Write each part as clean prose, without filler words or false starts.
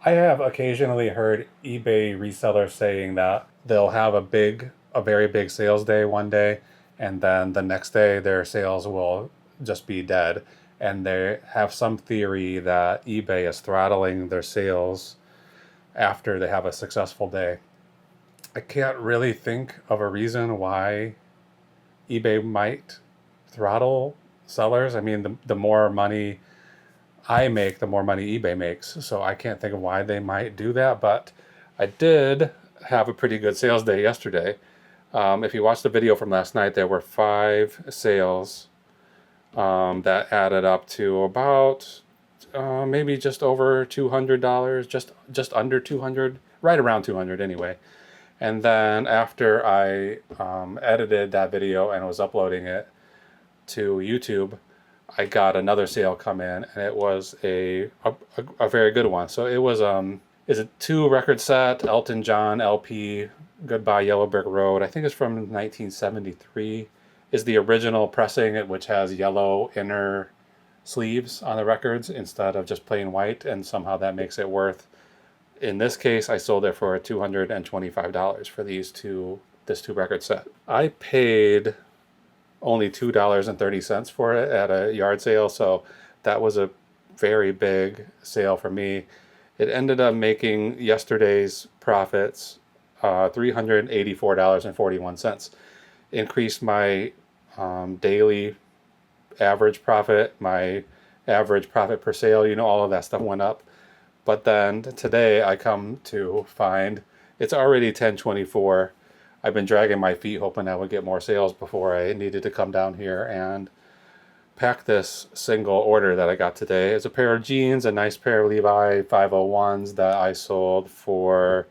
I have occasionally heard eBay resellers saying that they'll have a very big sales day one day, and then the next day their sales will just be dead. And they have some theory that eBay is throttling their sales after they have a successful day. I can't really think of a reason why eBay might throttle sellers. I mean, the more money I make, the more money eBay makes. So I can't think of why they might do that. But I did have a pretty good sales day yesterday. If you watched the video from last night, there were 5 sales that added up to about maybe just over $200, just under 200, right around 200 anyway. And then after I edited that video and was uploading it to YouTube, I got another sale come in, and it was a very good one. So it was is a 2 record set, Elton John LP Goodbye Yellow Brick Road. I think it's from 1973. Is the original pressing, which has yellow inner sleeves on the records instead of just plain white, and somehow that makes it worth. In this case, I sold it for $225 for this 2 record set. I paid only $2.30 for it at a yard sale, so that was a very big sale for me. It ended up making yesterday's profits $384.41. Increased my daily average profit, my average profit per sale, all of that stuff went up. But then today I come to find it's already 10:24. I've been dragging my feet hoping I would get more sales before I needed to come down here and pack this single order that I got today. It's a pair of jeans, a nice pair of Levi 501s that I sold for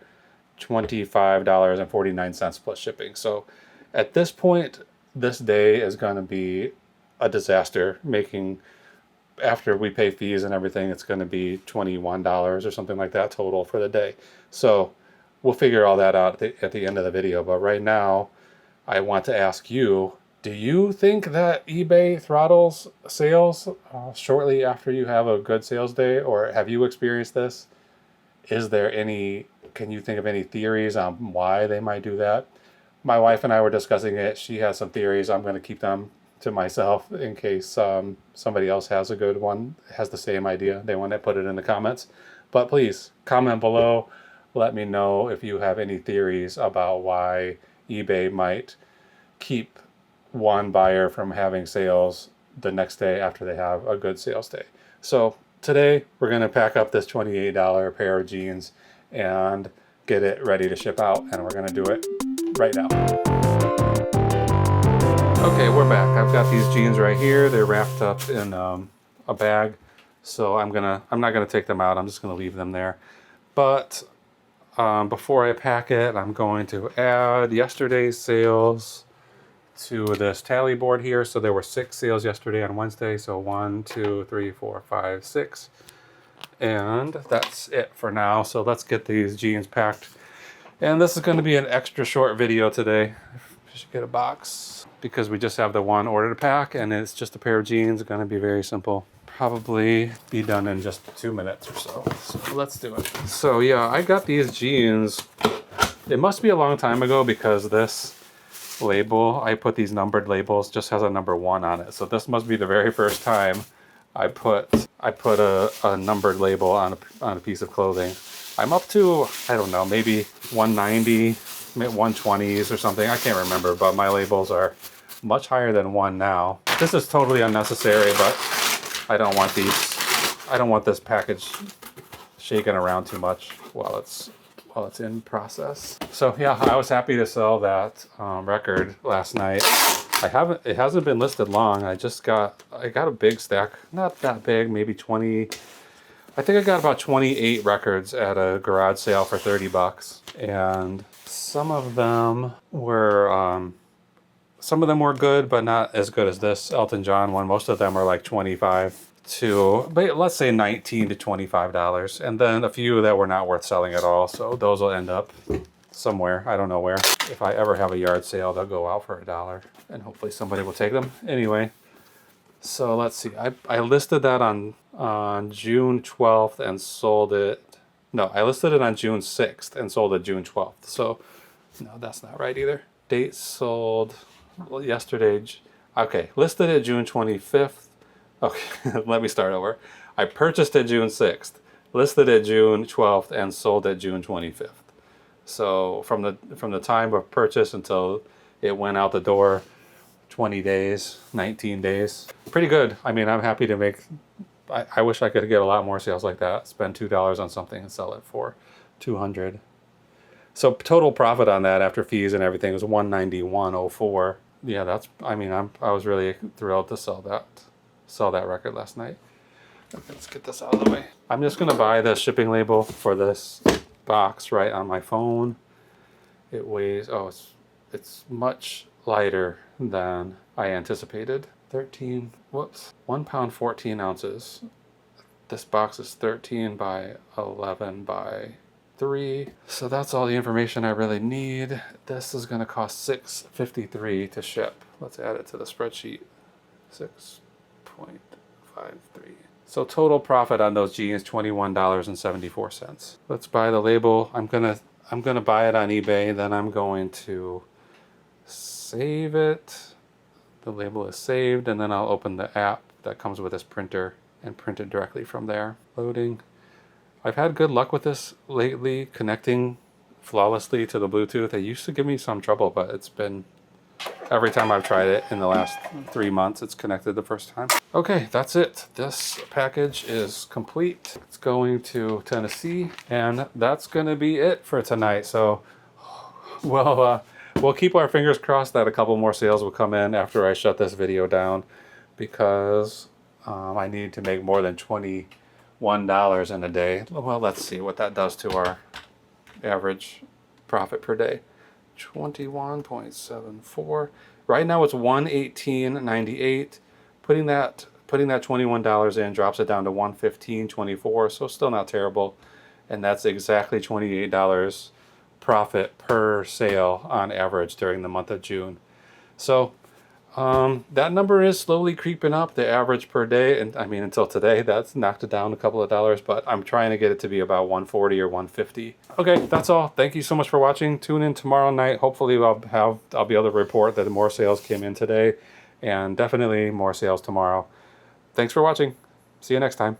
$25.49 plus shipping. So at this point, this day is going to be a disaster. After we pay fees and everything, it's going to be $21 or something like that total for the day. So we'll figure all that out at the end of the video. But right now, I want to ask you, do you think that eBay throttles sales shortly after you have a good sales day? Or have you experienced this? Can you think of any theories on why they might do that? My wife and I were discussing it. She has some theories. I'm going to keep them to myself in case somebody else has a good one, has the same idea. They want to put it in the comments. But please comment below. Let me know if you have any theories about why eBay might keep one buyer from having sales the next day after they have a good sales day. So today we're going to pack up this $28 pair of jeans and get it ready to ship out, and we're going to do it right now. Okay, we're back. I've got these jeans right here. They're wrapped up in a bag, so I'm not gonna take them out. I'm just gonna leave them there. But before I pack it, I'm going to add yesterday's sales to this tally board here. So there were 6 sales yesterday on Wednesday. So 1, 2, 3, 4, 5, 6, and that's it for now. So let's get these jeans packed. And this is going to be an extra short video today. I should get a box because we just have the one order to pack, and it's just a pair of jeans. It's going to be very simple. Probably be done in just 2 minutes or so. So let's do it. So yeah, I got these jeans. It must be a long time ago because this label, I put these numbered labels, just has a number 1 on it. So this must be the very first time I put a numbered label on a piece of clothing. I'm up to, I don't know, maybe 190, 120s or something. I can't remember, but my labels are much higher than 1 now. This is totally unnecessary, but I don't want this package shaking around too much while it's in process. So yeah, I was happy to sell that record last night. It hasn't been listed long. I got a big stack, not that big, maybe 20. I think I got about 28 records at a garage sale for $30, and some of them were good, but not as good as this Elton John one. Most of them are like 25 to, but let's say $19 to $25, and then a few that were not worth selling at all. So those will end up somewhere. I don't know where. If I ever have a yard sale, they'll go out for $1, and hopefully somebody will take them. Anyway, so let's see. I listed that on June 12th and sold it No, I listed it on June 6th and sold it June 12th. So, no, that's not right either. Date sold yesterday. Okay, listed it June 25th. Okay, let me start over. I purchased it June 6th, listed it June 12th, and sold it June 25th. So from the time of purchase until it went out the door, 20 days, 19 days. Pretty good. I mean, I'm happy to make, I wish I could get a lot more sales like that. Spend $2 on something and sell it for $200. So total profit on that after fees and everything was $191.04. Yeah, that's, I mean, I was really thrilled to sell that record last night. Okay, let's get this out of the way. I'm just gonna buy the shipping label for this box right on my phone. It weighs, oh, it's much lighter than I anticipated. 1 pound 14 ounces. This box is 13 by 11 by 3. So that's all the information I really need. This is gonna cost $6.53 to ship. Let's add it to the spreadsheet. 6.53. So total profit on those jeans, $21.74. Let's buy the label. I'm gonna buy it on eBay, then I'm going to save it. The label is saved, and then I'll open the app that comes with this printer and print it directly from there. Loading. I've had good luck with this lately, connecting flawlessly to the Bluetooth. It used to give me some trouble, but it's been, every time I've tried it in the last 3 months, it's connected the first time. Okay, that's it. This package is complete. It's going to Tennessee, and that's gonna be it for tonight. So, well, we'll keep our fingers crossed that a couple more sales will come in after I shut this video down, because I need to make more than $21 in a day. Well, let's see what that does to our average profit per day. 21.74. Right now it's 118.98. Putting that $21 in drops it down to 115.24. So still not terrible, and that's exactly $28 profit per sale on average during the month of June. So that number is slowly creeping up, the average per day, and I mean until today that's knocked it down a couple of dollars, but I'm trying to get it to be about 140 or 150. Okay, that's all. Thank you so much for watching. Tune in tomorrow night. Hopefully I'll be able to report that more sales came in today, and definitely more sales tomorrow. Thanks for watching. See you next time.